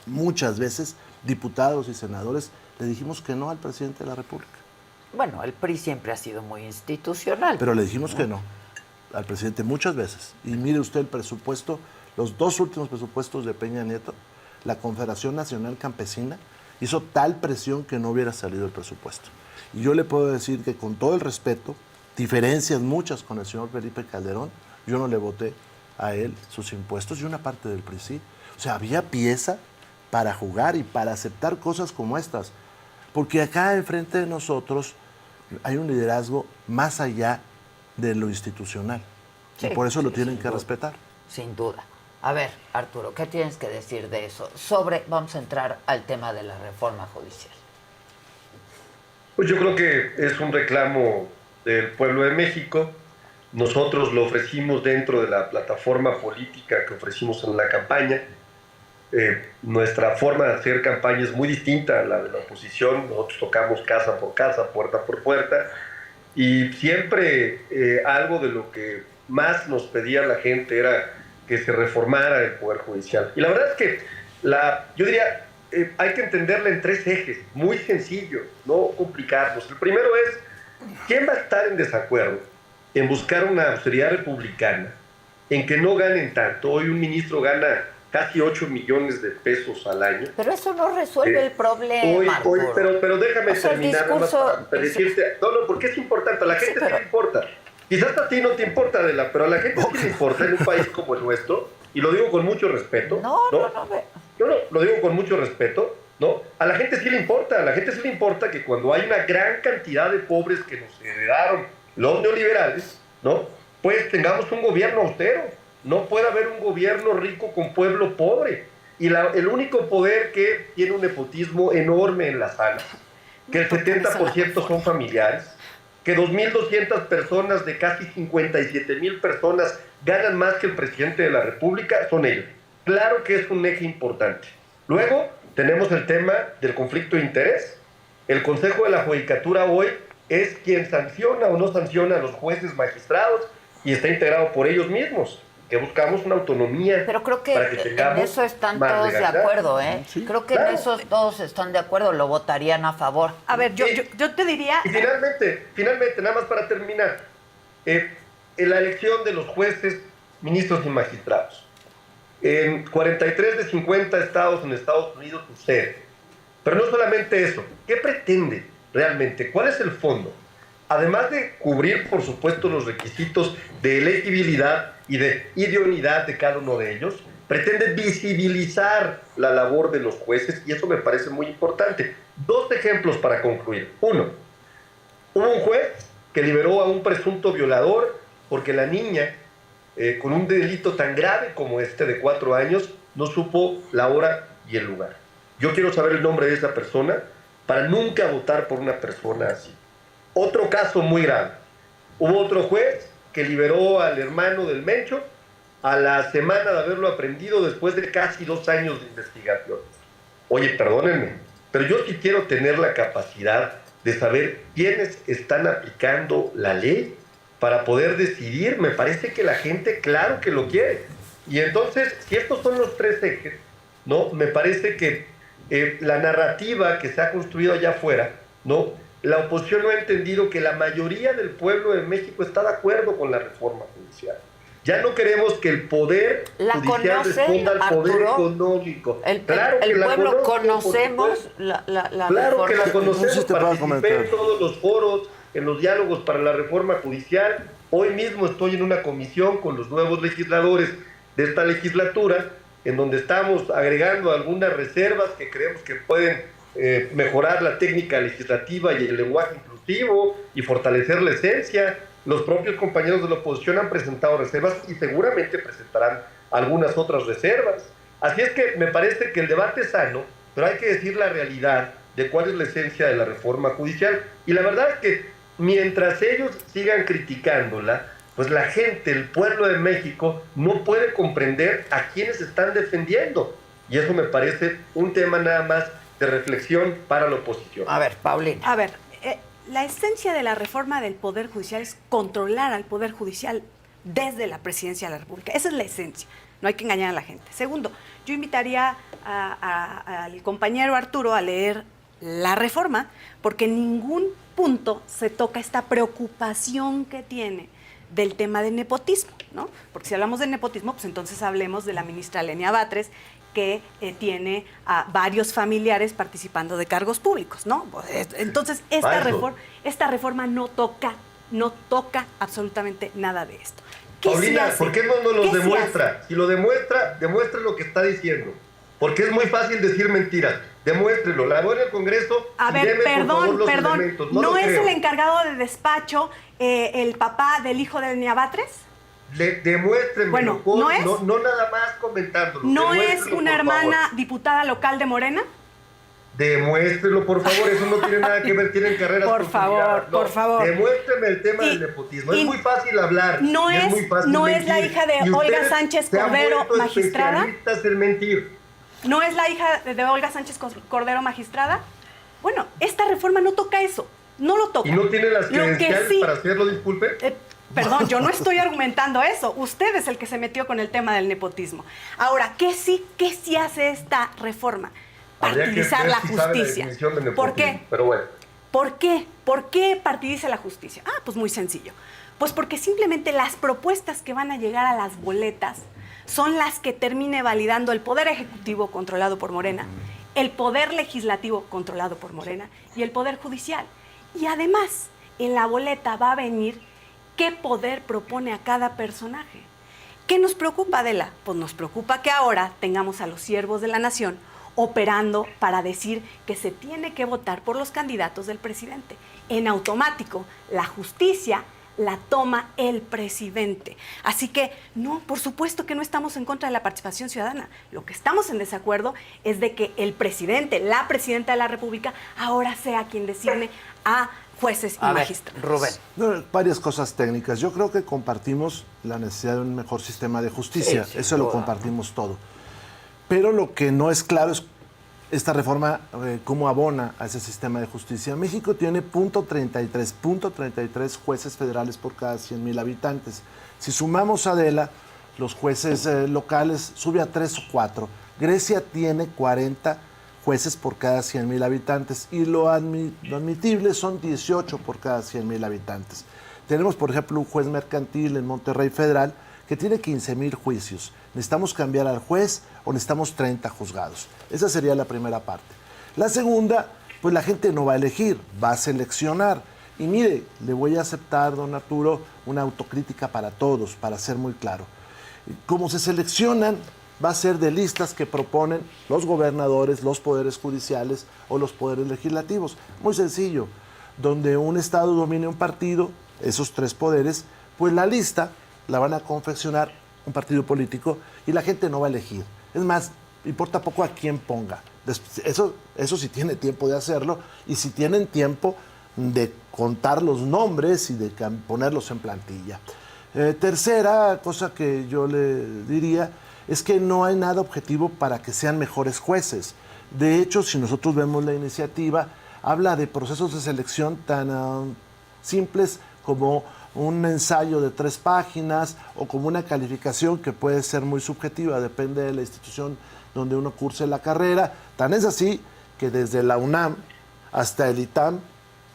Muchas veces, diputados y senadores, le dijimos que no al presidente de la República. Bueno, el PRI siempre ha sido muy institucional. Pero le dijimos que no al presidente muchas veces. Y mire usted el presupuesto, los 2 últimos presupuestos de Peña Nieto, la Confederación Nacional Campesina hizo tal presión que no hubiera salido el presupuesto. Y yo le puedo decir que con todo el respeto, diferencias muchas con el señor Felipe Calderón, yo no le voté a él sus impuestos y una parte del PRI sí. O sea, había pieza para jugar y para aceptar cosas como estas. Porque acá enfrente de nosotros hay un liderazgo más allá de lo institucional. Sí, y por eso lo tienen que respetar. Sin duda. A ver, Arturo, ¿qué tienes que decir de eso? Vamos a entrar al tema de la reforma judicial. Pues yo creo que es un reclamo del pueblo de México. Nosotros lo ofrecimos dentro de la plataforma política que ofrecimos en la campaña. Nuestra forma de hacer campaña es muy distinta a la de la oposición. Nosotros tocamos casa por casa, puerta por puerta, y siempre algo de lo que más nos pedía la gente era que se reformara el Poder Judicial. Y la verdad es que yo diría, hay que entenderla en 3 ejes, muy sencillo, no complicarnos. El primero es, ¿quién va a estar en desacuerdo en buscar una austeridad republicana, en que no ganen tanto? Hoy un ministro gana casi 8 millones de pesos al año. Pero eso no resuelve el problema. Pero déjame terminar para decirte, no, porque es importante, a la gente sí le importa. Quizás a ti no te importa, Adela, pero a la gente sí le importa en un país como el nuestro, y lo digo con mucho respeto. No. Yo lo digo con mucho respeto, ¿no? A la gente sí le importa que cuando hay una gran cantidad de pobres que nos heredaron los neoliberales, ¿no? Pues tengamos un gobierno austero. No puede haber un gobierno rico con pueblo pobre. Y el único poder que tiene un nepotismo enorme en la sala. que el 70% son familiares, que 2.200 personas de casi 57,000 personas ganan más que el presidente de la República, son ellos. Claro que es un eje importante. Luego tenemos el tema del conflicto de interés. El Consejo de la Judicatura hoy es quien sanciona o no sanciona a los jueces magistrados y está integrado por ellos mismos, que buscamos una autonomía. Pero creo que, para que en eso están todos de acuerdo, ¿eh? Sí, creo que claro. en eso todos están de acuerdo, lo votarían a favor. A ver, yo te diría... Y finalmente, nada más para terminar, en la elección de los jueces, ministros y magistrados. En 43 de 50 estados en Estados Unidos sucede. Pero no solamente eso, ¿qué pretende realmente? ¿Cuál es el fondo? Además de cubrir, por supuesto, los requisitos de elegibilidad y de idoneidad de cada uno de ellos, pretende visibilizar la labor de los jueces y eso me parece muy importante. 2 ejemplos para concluir. 1, hubo un juez que liberó a un presunto violador porque la niña, con un delito tan grave como este de 4 años, no supo la hora y el lugar. Yo quiero saber el nombre de esa persona para nunca votar por una persona así. Otro caso muy grave. Hubo otro juez que liberó al hermano del Mencho a la semana de haberlo aprendido después de casi 2 años de investigación. Oye, perdónenme, pero yo sí quiero tener la capacidad de saber quiénes están aplicando la ley para poder decidir. Me parece que la gente, claro que lo quiere. Y entonces, si estos son los 3 ejes, ¿no? Me parece que la narrativa que se ha construido allá afuera, ¿no? La oposición no ha entendido que la mayoría del pueblo de México está de acuerdo con la reforma judicial. Ya no queremos que el poder judicial responda al poder económico. El pueblo conocemos la Claro reforma. que la conocemos, Entonces te puedo participé comentar. en todos los foros, en los diálogos para la reforma judicial. Hoy mismo estoy en una comisión con los nuevos legisladores de esta legislatura, en donde estamos agregando algunas reservas que creemos que pueden mejorar la técnica legislativa y el lenguaje inclusivo y fortalecer la esencia. Los propios compañeros de la oposición han presentado reservas y seguramente presentarán algunas otras reservas. Así es que me parece que el debate es sano, pero hay que decir la realidad de cuál es la esencia de la reforma judicial. Y la verdad es que mientras ellos sigan criticándola, pues la gente, el pueblo de México, no puede comprender a quienes están defendiendo. Y eso me parece un tema nada más de reflexión para la oposición. A ver, Paulina. A ver, la esencia de la reforma del Poder Judicial es controlar al Poder Judicial desde la Presidencia de la República. Esa es la esencia. No hay que engañar a la gente. Segundo, yo invitaría al compañero Arturo a leer la reforma, porque en ningún punto se toca esta preocupación que tiene del tema del nepotismo, ¿no? Porque si hablamos del nepotismo, pues entonces hablemos de la ministra Lenia Batres, que tiene a varios familiares participando de cargos públicos, ¿no? Entonces, esta reforma no toca absolutamente nada de esto. Paulina, sí ¿por qué no nos lo sí demuestra? Si lo demuestra, demuestre lo que está diciendo. Porque es muy fácil decir mentiras. Demuéstrelo. La voy al Congreso. A ver, deme, por favor, los perdón. elementos. ¿No lo es creo. el encargado de despacho el papá del hijo de Lenia Batres? Demuéstrenmelo. Bueno, ¿no es? No nada más comentándolo. ¿No es Demuéstrelo, una por hermana favor. diputada local de Morena? Demuéstrelo, por favor. Eso no tiene nada que ver. Tienen carreras Por favor, consolidadas. No, por favor. Demuéstreme el tema del nepotismo. Es muy fácil hablar. ¿No y es muy fácil la mentir. hija de Y Olga ustedes Sánchez se han Cordero, vuelto magistrada? especialistas en mentir. ¿No es la hija de Olga Sánchez Cordero, magistrada? Bueno, esta reforma no toca eso. No lo toca. ¿Y no tiene las Lo que credenciales sí- para hacerlo, disculpe? Perdón, yo no estoy argumentando eso. Usted es el que se metió con el tema del nepotismo. Ahora, ¿qué sí hace esta reforma? Habría que Partidizar ver la si sabe la justicia. definición de ¿Por nepotismo, qué? pero bueno. ¿Por qué? ¿Por qué partidiza la justicia? Ah, pues muy sencillo. Pues porque simplemente las propuestas que van a llegar a las boletas son las que termine validando el Poder Ejecutivo controlado por Morena, el Poder Legislativo controlado por Morena y el Poder Judicial. Y además, en la boleta va a venir qué poder propone a cada personaje. ¿Qué nos preocupa, Adela? Pues nos preocupa que ahora tengamos a los siervos de la nación operando para decir que se tiene que votar por los candidatos del presidente. En automático, la justicia la toma el presidente. Así que, no, por supuesto que no estamos en contra de la participación ciudadana. Lo que estamos en desacuerdo es de que el presidente, la presidenta de la República, ahora sea quien designe a jueces y magistrados. Rubén. No, varias cosas técnicas. Yo creo que compartimos la necesidad de un mejor sistema de justicia. Sí, eso lo compartimos todo. Pero lo que no es claro es esta reforma, cómo abona a ese sistema de justicia. México tiene .33 jueces federales por cada 100,000 habitantes. Si sumamos a Adela, los jueces locales sube a 3 o 4. Grecia tiene 40 jueces por cada 100,000 habitantes y lo admitible son 18 por cada 100,000 habitantes. Tenemos, por ejemplo, un juez mercantil en Monterrey Federal que tiene 15,000 juicios. ¿Necesitamos cambiar al juez o necesitamos 30 juzgados? Esa sería la primera parte. La segunda, pues la gente no va a elegir, va a seleccionar. Y mire, le voy a aceptar, don Arturo, una autocrítica para todos, para ser muy claro. Como se seleccionan, va a ser de listas que proponen los gobernadores, los poderes judiciales o los poderes legislativos. Muy sencillo, donde un estado domine un partido, esos 3 poderes, pues la lista la van a confeccionar un partido político y la gente no va a elegir. Es más, importa poco a quién ponga. Eso sí tiene tiempo de hacerlo y si tienen tiempo de contar los nombres y de ponerlos en plantilla. Tercera cosa que yo le diría es que no hay nada objetivo para que sean mejores jueces. De hecho, si nosotros vemos la iniciativa, habla de procesos de selección tan simples como un ensayo de 3 páginas o como una calificación que puede ser muy subjetiva, depende de la institución donde uno curse la carrera. Tan es así que desde la UNAM hasta el ITAM,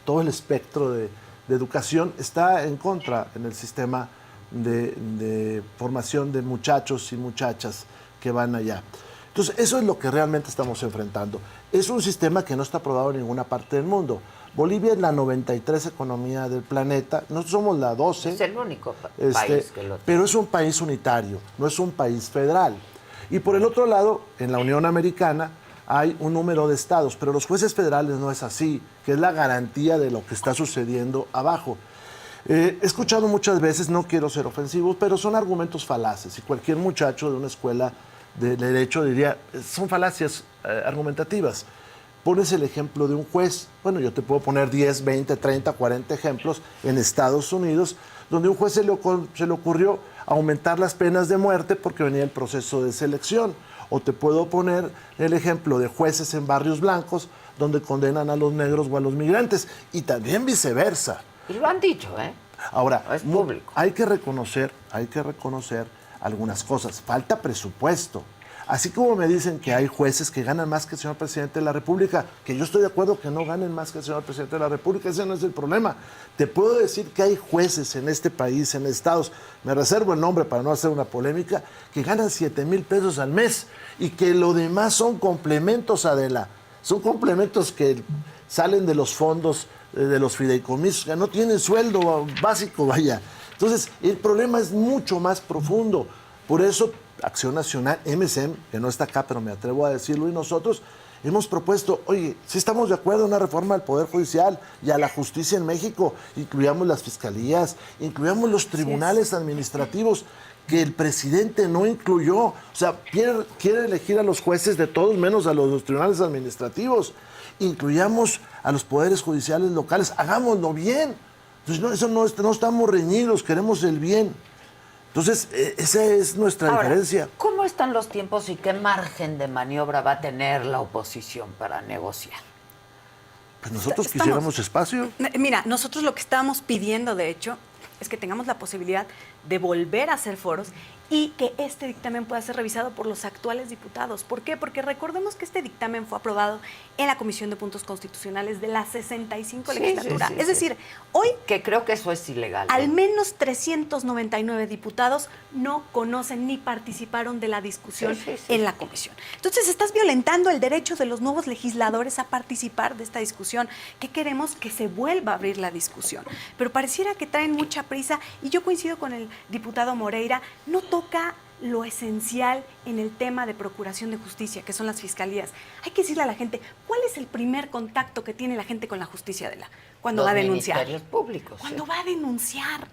todo el espectro de educación está en contra en el sistema de formación de muchachos y muchachas que van allá. Entonces, eso es lo que realmente estamos enfrentando. Es un sistema que no está aprobado en ninguna parte del mundo. Bolivia es la 93 economía del planeta, nosotros somos la 12. Es el único país que lo tiene. Pero es un país unitario, no es un país federal. Y por el otro lado, en la Unión Americana hay un número de estados, pero los jueces federales no es así, que es la garantía de lo que está sucediendo abajo. He escuchado muchas veces, no quiero ser ofensivo, pero son argumentos falaces. Y cualquier muchacho de una escuela de derecho diría, son falacias argumentativas. Pones el ejemplo de un juez. Bueno, yo te puedo poner 10, 20, 30, 40 ejemplos en Estados Unidos, donde un juez se le ocurrió aumentar las penas de muerte porque venía el proceso de selección. O te puedo poner el ejemplo de jueces en barrios blancos, donde condenan a los negros o a los migrantes. Y también viceversa. Y lo han dicho, ¿eh? Ahora, es público. Hay que reconocer algunas cosas. Falta presupuesto. Así como me dicen que hay jueces que ganan más que el señor presidente de la República, que yo estoy de acuerdo que no ganen más que el señor presidente de la República, ese no es el problema. Te puedo decir que hay jueces en este país, en estados, me reservo el nombre para no hacer una polémica, que ganan 7,000 pesos al mes y que lo demás son complementos, Adela. Son complementos que salen de los fondos, de los fideicomisos, que no tienen sueldo básico, vaya. Entonces, el problema es mucho más profundo. Por eso, Acción Nacional, MSM, que no está acá, pero me atrevo a decirlo, y nosotros hemos propuesto, oye, si estamos de acuerdo en una reforma al Poder Judicial y a la justicia en México, incluyamos las fiscalías, incluyamos los tribunales administrativos, que el presidente no incluyó. O sea, quiere elegir a los jueces de todos menos a los tribunales administrativos. Incluyamos a los poderes judiciales locales, hagámoslo bien. Entonces, no estamos reñidos, queremos el bien. Entonces, esa es nuestra diferencia. ¿Cómo están los tiempos y qué margen de maniobra va a tener la oposición para negociar? Pues nosotros quisiéramos espacio. Mira, nosotros lo que estamos pidiendo, de hecho, es que tengamos la posibilidad de volver a hacer foros y que este dictamen pueda ser revisado por los actuales diputados. ¿Por qué? Porque recordemos que este dictamen fue aprobado en la Comisión de Puntos Constitucionales de la 65 legislatura. Es decir, hoy... Que creo que eso es ilegal. Al menos 399 diputados no conocen ni participaron de la discusión en la comisión. Entonces, estás violentando el derecho de los nuevos legisladores a participar de esta discusión. ¿Qué queremos? Que se vuelva a abrir la discusión. Pero pareciera que traen mucha prisa y yo coincido con el diputado Moreira, no toca lo esencial en el tema de procuración de justicia, que son las fiscalías. Hay que decirle a la gente, ¿cuál es el primer contacto que tiene la gente con la justicia, cuando va a denunciar? Los ministerios públicos. Cuando va a denunciar.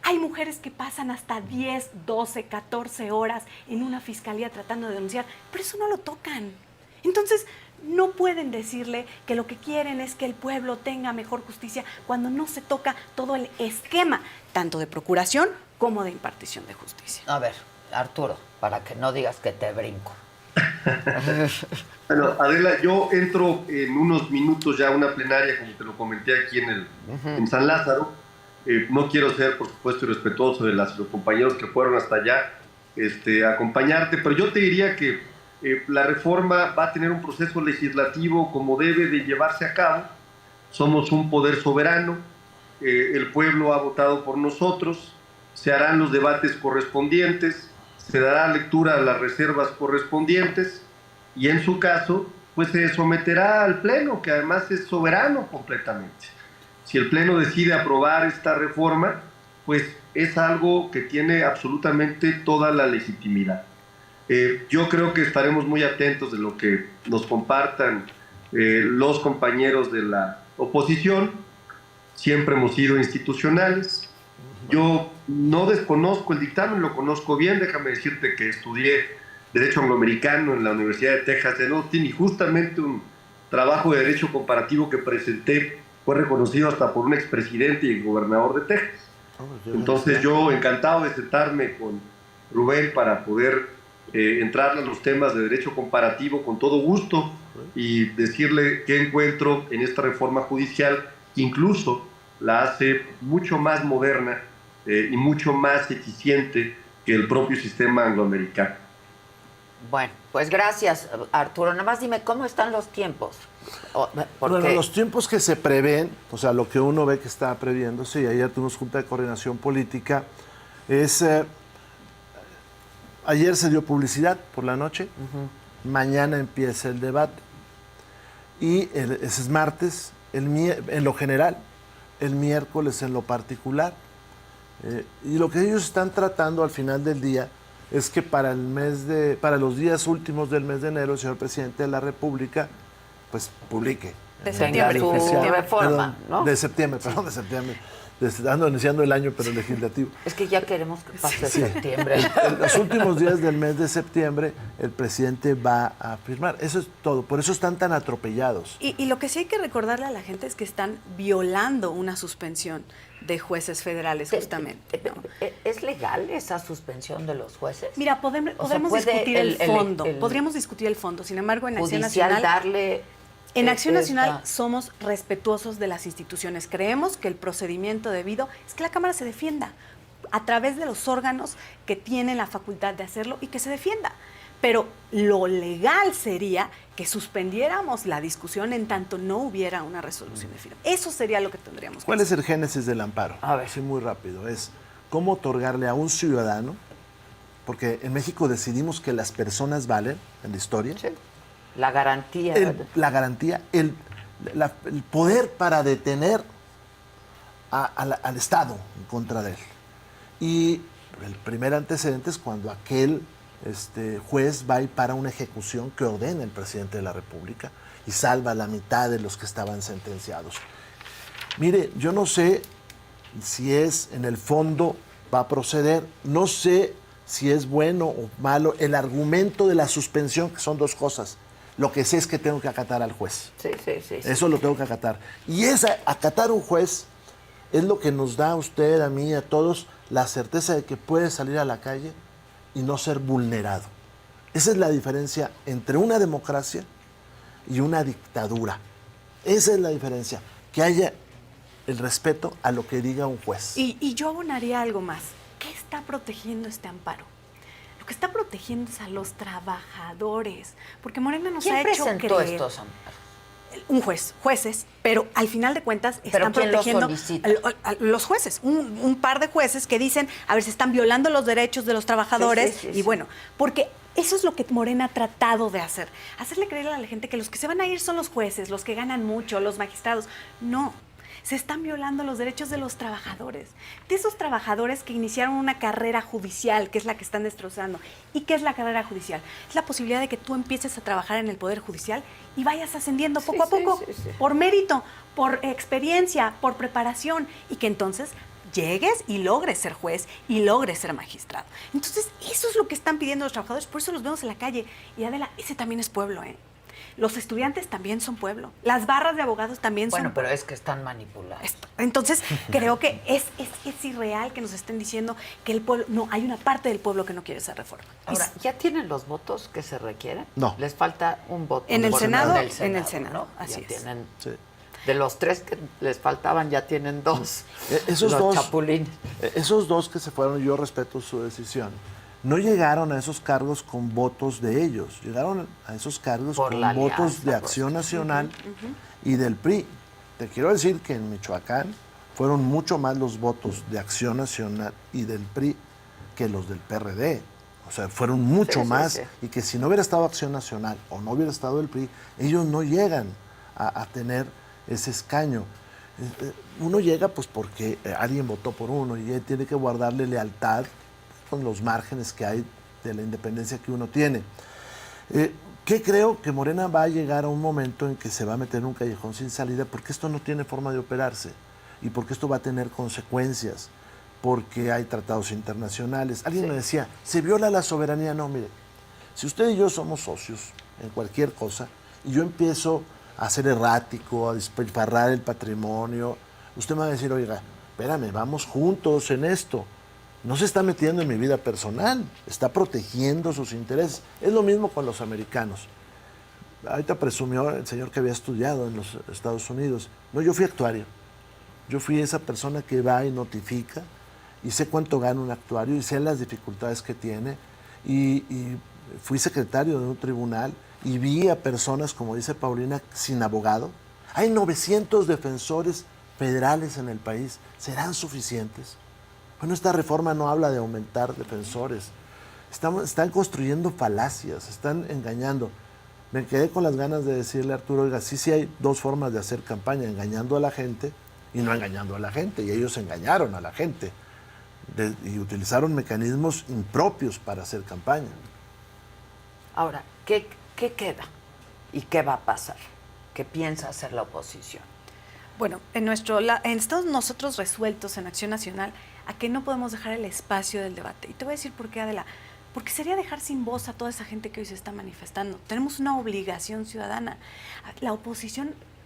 Hay mujeres que pasan hasta 10, 12, 14 horas en una fiscalía tratando de denunciar, pero eso no lo tocan. Entonces, no pueden decirle que lo que quieren es que el pueblo tenga mejor justicia cuando no se toca todo el esquema, tanto de procuración como de impartición de justicia. A ver, Arturo, para que no digas que te brinco. Bueno, Adela, yo entro en unos minutos ya a una plenaria, como te lo comenté aquí en San Lázaro. No quiero ser, por supuesto, irrespetuoso de los compañeros que fueron hasta allá a acompañarte, pero yo te diría que la reforma va a tener un proceso legislativo como debe de llevarse a cabo. Somos un poder soberano, el pueblo ha votado por nosotros, se harán los debates correspondientes, se dará lectura a las reservas correspondientes y en su caso pues se someterá al Pleno, que además es soberano completamente. Si el Pleno decide aprobar esta reforma, pues es algo que tiene absolutamente toda la legitimidad. Yo creo que estaremos muy atentos de lo que nos compartan los compañeros de la oposición. Siempre hemos sido institucionales. Yo no desconozco el dictamen, lo conozco bien. Déjame decirte que estudié Derecho Angloamericano en la Universidad de Texas en Austin y justamente un trabajo de Derecho Comparativo que presenté fue reconocido hasta por un expresidente y el gobernador de Texas. Entonces yo encantado de sentarme con Rubén para poder entrar a los temas de derecho comparativo con todo gusto y decirle qué encuentro en esta reforma judicial que incluso la hace mucho más moderna y mucho más eficiente que el propio sistema angloamericano. Bueno, pues gracias, Arturo. Nada más dime, ¿cómo están los tiempos? Bueno, los tiempos que se prevén, o sea, lo que uno ve que está previéndose, y ayer tuvimos Junta de Coordinación Política, es... ayer se dio publicidad por la noche, mañana empieza el debate, y ese es martes, en lo general, el miércoles en lo particular. Y lo que ellos están tratando al final del día es que para los días últimos del mes de enero, el señor presidente de la República pues publique. De septiembre. Reforma, ¿no? De septiembre. Ando iniciando el año, pero legislativo. Es que ya queremos que pase septiembre. En los últimos días del mes de septiembre, el presidente va a firmar. Eso es todo. Por eso están tan atropellados. Y lo que sí hay que recordarle a la gente es que están violando una suspensión de jueces federales, justamente, ¿no? ¿Es legal esa suspensión de los jueces? Mira, podemos discutir el fondo. Podríamos discutir el fondo. Sin embargo, en Acción Nacional... En Acción Nacional somos respetuosos de las instituciones. Creemos que el procedimiento debido es que la Cámara se defienda a través de los órganos que tienen la facultad de hacerlo y que se defienda. Pero lo legal sería que suspendiéramos la discusión en tanto no hubiera una resolución definitiva. Eso sería lo que tendríamos que hacer. ¿Cuál es el génesis del amparo? A ver. Sí, muy rápido. Es cómo otorgarle a un ciudadano, porque en México decidimos que las personas valen en la historia. Sí. La garantía. El poder para detener al Estado en contra de él. Y el primer antecedente es cuando aquel juez va y para una ejecución que ordena el presidente de la República y salva a la mitad de los que estaban sentenciados. Mire, yo no sé si en el fondo va a proceder, no sé si es bueno o malo el argumento de la suspensión, que son dos cosas. Lo que sé es que tengo que acatar al juez. Sí. Eso lo tengo que acatar. Y acatar a un juez es lo que nos da a usted, a mí, a todos, la certeza de que puede salir a la calle y no ser vulnerado. Esa es la diferencia entre una democracia y una dictadura. Esa es la diferencia. Que haya el respeto a lo que diga un juez. Y yo abonaría algo más. ¿Qué está protegiendo este amparo? Lo que está protegiendo es a los trabajadores, porque Morena nos ha hecho creer... ¿Quién presentó estos amparos? Jueces, pero al final de cuentas están protegiendo a los jueces, un par de jueces que dicen, a ver, se están violando los derechos de los trabajadores, sí. Bueno, porque eso es lo que Morena ha tratado de hacer, hacerle creer a la gente que los que se van a ir son los jueces, los que ganan mucho, los magistrados. No, se están violando los derechos de los trabajadores, de esos trabajadores que iniciaron una carrera judicial, que es la que están destrozando. ¿Y qué es la carrera judicial? Es la posibilidad de que tú empieces a trabajar en el Poder Judicial y vayas ascendiendo poco a poco, por mérito, por experiencia, por preparación, y que entonces llegues y logres ser juez y logres ser magistrado. Entonces, eso es lo que están pidiendo los trabajadores, por eso los vemos en la calle. Y Adela, ese también es pueblo, ¿eh? Los estudiantes también son pueblo. Las barras de abogados también son Bueno, pero pueblo. es que están manipulados. Entonces, creo que es irreal que nos estén diciendo que el pueblo... No, hay una parte del pueblo que no quiere esa reforma. Ahora, ¿ya tienen los votos que se requieren? No. Les falta un voto. En el por- Senado, en en el Senado, ¿no? así Ya es. tienen, Sí. de los 3 que les faltaban, ya tienen 2. Esos los dos, chapulines. esos dos que se fueron, yo respeto su decisión, no llegaron a esos cargos con votos de ellos, llegaron a esos cargos Por con la votos alianza, de pues. Acción Nacional y del PRI. Te quiero decir que en Michoacán fueron mucho más los votos de Acción Nacional y del PRI que los del PRD. O sea, fueron mucho Sí, sí, más. sí. Y que si no hubiera estado Acción Nacional o no hubiera estado el PRI, ellos no llegan a tener ese escaño. Uno llega pues porque alguien votó por uno y él tiene que guardarle lealtad con los márgenes que hay de la independencia que uno tiene. ¿Qué creo? Que Morena va a llegar a un momento en que se va a meter en un callejón sin salida porque esto no tiene forma de operarse y porque esto va a tener consecuencias, porque hay tratados internacionales. Alguien me decía, ¿se viola la soberanía? No, mire, si usted y yo somos socios en cualquier cosa y yo empiezo a ser errático, a despilfarrar el patrimonio, usted me va a decir, oiga, espérame, vamos juntos en esto. No se está metiendo en mi vida personal, está protegiendo sus intereses. Es lo mismo con los americanos. Ahorita presumió el señor que había estudiado en los Estados Unidos. No, yo fui actuario. Yo fui esa persona que va y notifica y sé cuánto gana un actuario y sé las dificultades que tiene. Y fui secretario de un tribunal y vi a personas, como dice Paulina, sin abogado. Hay 900 defensores federales en el país. ¿Serán suficientes? Bueno, esta reforma no habla de aumentar defensores. Están construyendo falacias, están engañando. Me quedé con las ganas de decirle a Arturo, oiga, sí hay dos formas de hacer campaña, engañando a la gente y no engañando a la gente. Y ellos engañaron a la gente y utilizaron mecanismos impropios para hacer campaña. Ahora, ¿qué queda? ¿Y qué va a pasar? ¿Qué piensa hacer la oposición? Bueno, estamos nosotros resueltos en Acción Nacional a que no podemos dejar el espacio del debate. Y te voy a decir por qué, Adela. Porque sería dejar sin voz a toda esa gente que hoy se está manifestando. Tenemos una obligación ciudadana.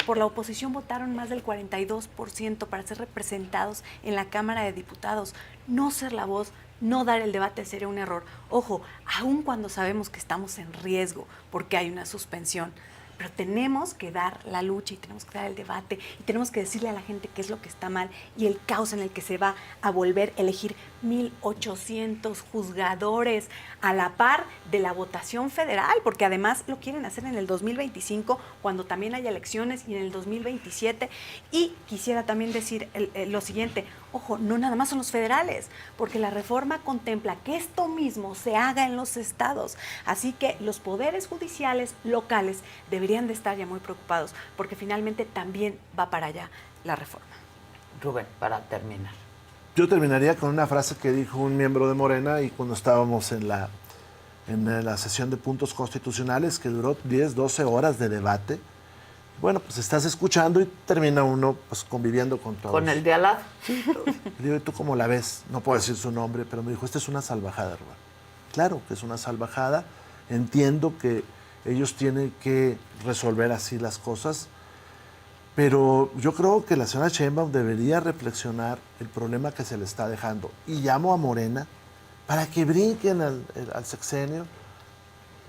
Por la oposición votaron más del 42% para ser representados en la Cámara de Diputados. No ser la voz, no dar el debate sería un error. Ojo, aun cuando sabemos que estamos en riesgo porque hay una suspensión, pero tenemos que dar la lucha y tenemos que dar el debate y tenemos que decirle a la gente qué es lo que está mal y el caos en el que se va a volver a elegir 1,800 juzgadores a la par de la votación federal, porque además lo quieren hacer en el 2025 cuando también haya elecciones y en el 2027. Y quisiera también decir lo siguiente, ojo, no nada más son los federales, porque la reforma contempla que esto mismo se haga en los estados, así que los poderes judiciales locales deberían de estar ya muy preocupados, porque finalmente también va para allá la reforma. Rubén, para terminar. Yo terminaría con una frase que dijo un miembro de Morena y cuando estábamos en la sesión de puntos constitucionales que duró 10, 12 horas de debate. Bueno, pues estás escuchando y termina uno pues conviviendo con todos. ¿Con el de al lado? Le digo, ¿y tú cómo la ves? No puedo decir su nombre, pero me dijo, esta es una salvajada, Rubén. Claro que es una salvajada. Entiendo que ellos tienen que resolver así las cosas, pero yo creo que la señora Sheinbaum debería reflexionar el problema que se le está dejando. Y llamo a Morena para que brinquen al sexenio.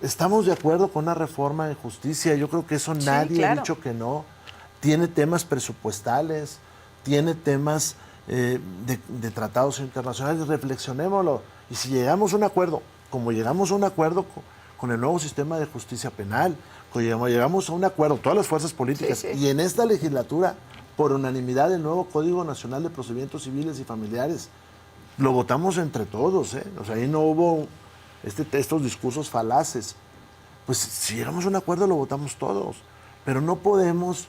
Estamos de acuerdo con una reforma de justicia. Yo creo que eso nadie ha dicho que no. Tiene temas presupuestales, tiene temas de tratados internacionales. Reflexionémoslo. Y si llegamos a un acuerdo, como llegamos a un acuerdo con el nuevo sistema de justicia penal, llegamos a un acuerdo, todas las fuerzas políticas, Sí, sí. y en esta legislatura, por unanimidad, el nuevo Código Nacional de Procedimientos Civiles y Familiares, lo votamos entre todos, ¿eh? O sea, ahí no hubo estos discursos falaces. Pues si llegamos a un acuerdo, lo votamos todos, pero no podemos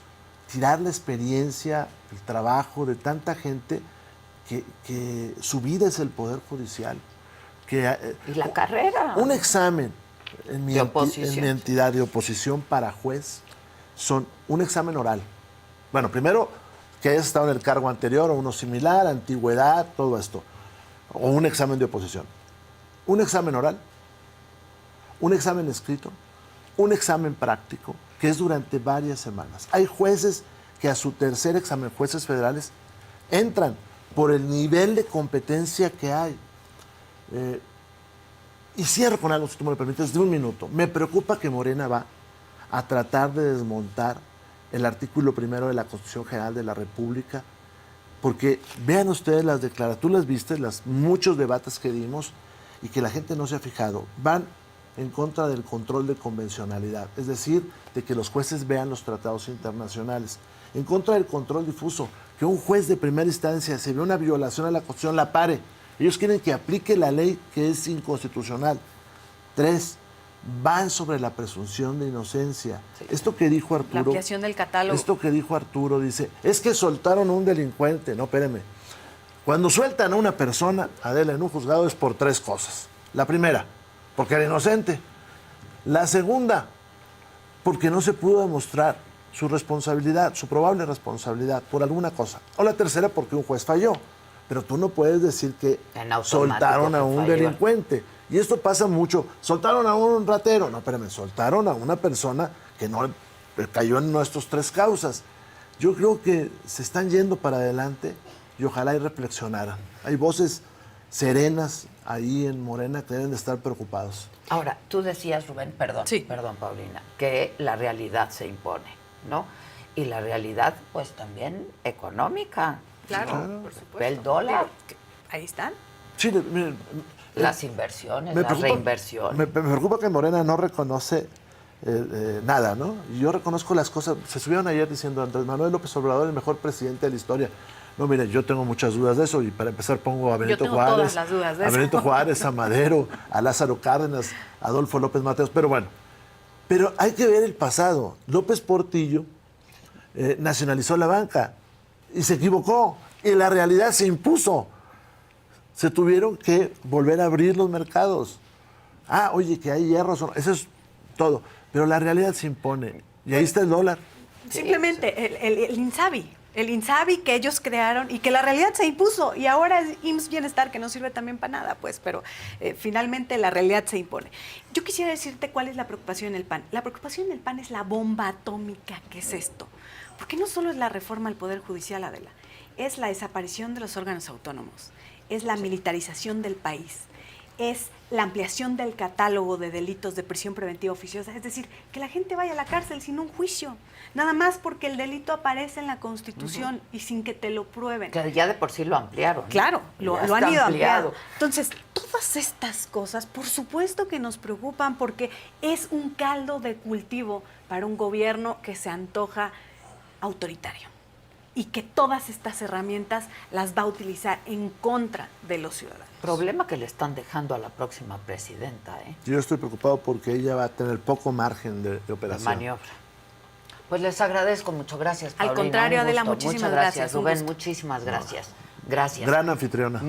tirar la experiencia, el trabajo de tanta gente que su vida es el Poder Judicial. Y la carrera. Un examen en mi oposición. entidad de oposición para juez son un examen oral. Bueno, primero que hayas estado en el cargo anterior o uno similar, antigüedad, todo esto. O un examen de oposición. Un examen oral, un examen escrito, un examen práctico, que es durante varias semanas. Hay jueces que a su tercer examen, jueces federales, entran por el nivel de competencia que hay. Y cierro con algo, si tú me lo permites, de un minuto. Me preocupa que Morena va a tratar de desmontar el artículo 1 de la Constitución General de la República, porque vean ustedes las declaraciones, tú las viste, muchos debates que dimos y que la gente no se ha fijado, van en contra del control de convencionalidad, es decir, de que los jueces vean los tratados internacionales, en contra del control difuso, que un juez de primera instancia, si ve una violación a la Constitución, la pare. Ellos quieren que aplique la ley que es inconstitucional. 3, van sobre la presunción de inocencia. Sí. Esto que dijo Arturo... La ampliación del catálogo. Esto que dijo Arturo, dice, es que soltaron a un delincuente. No, espéreme. Cuando sueltan a una persona, Adela, en un juzgado es por 3 cosas. La primera, porque era inocente. La segunda, porque no se pudo demostrar su responsabilidad, su probable responsabilidad por alguna cosa. O la tercera, porque un juez falló. Pero tú no puedes decir que soltaron a un delincuente. Y esto pasa mucho. Soltaron a un ratero. No, espérame, soltaron a una persona que no cayó en nuestras 3 causas. Yo creo que se están yendo para adelante y ojalá y reflexionaran. Hay voces serenas ahí en Morena que deben de estar preocupados. Ahora, tú decías, Rubén, perdón, Paulina, que la realidad se impone, ¿no? Y la realidad, pues, también económica. Claro, ¿no? por supuesto. El dólar. Ahí están. Sí, las inversiones, las reinversiones. Me preocupa que Morena no reconoce nada, ¿no? Yo reconozco las cosas. Se subieron ayer diciendo Andrés Manuel López Obrador el mejor presidente de la historia. No, mire, yo tengo muchas dudas de eso y para empezar pongo a Benito Juárez, todas las dudas de eso. Benito Juárez, a Madero, a Lázaro Cárdenas, a Adolfo López Mateos, pero bueno. Pero hay que ver el pasado. López Portillo nacionalizó la banca y se equivocó y la realidad se impuso. Se tuvieron que volver a abrir los mercados. Ah, oye, que hay hierros, eso es todo. Pero la realidad se impone. Y ahí está el dólar. Simplemente el INSABI. El INSABI que ellos crearon y que la realidad se impuso. Y ahora es IMSS Bienestar, que no sirve también para nada, pues. Pero finalmente la realidad se impone. Yo quisiera decirte cuál es la preocupación en el PAN. La preocupación en el PAN es la bomba atómica que es esto. Porque no solo es la reforma al Poder Judicial, Adela. Es la desaparición de los órganos autónomos. Es la militarización del país, es la ampliación del catálogo de delitos de prisión preventiva oficiosa, es decir, que la gente vaya a la cárcel sin un juicio, nada más porque el delito aparece en la Constitución y sin que te lo prueben. Que ya de por sí lo ampliaron. Claro, lo han ido ampliando. Entonces, todas estas cosas, por supuesto que nos preocupan porque es un caldo de cultivo para un gobierno que se antoja autoritario. Y que todas estas herramientas las va a utilizar en contra de los ciudadanos. Problema que le están dejando a la próxima presidenta, ¿eh? Yo estoy preocupado porque ella va a tener poco margen de operación. De maniobra. Pues les agradezco mucho. Gracias, Paulina. Al contrario, Adela, muchísimas gracias. Rubén, muchísimas gracias. Gracias. Gran anfitriona.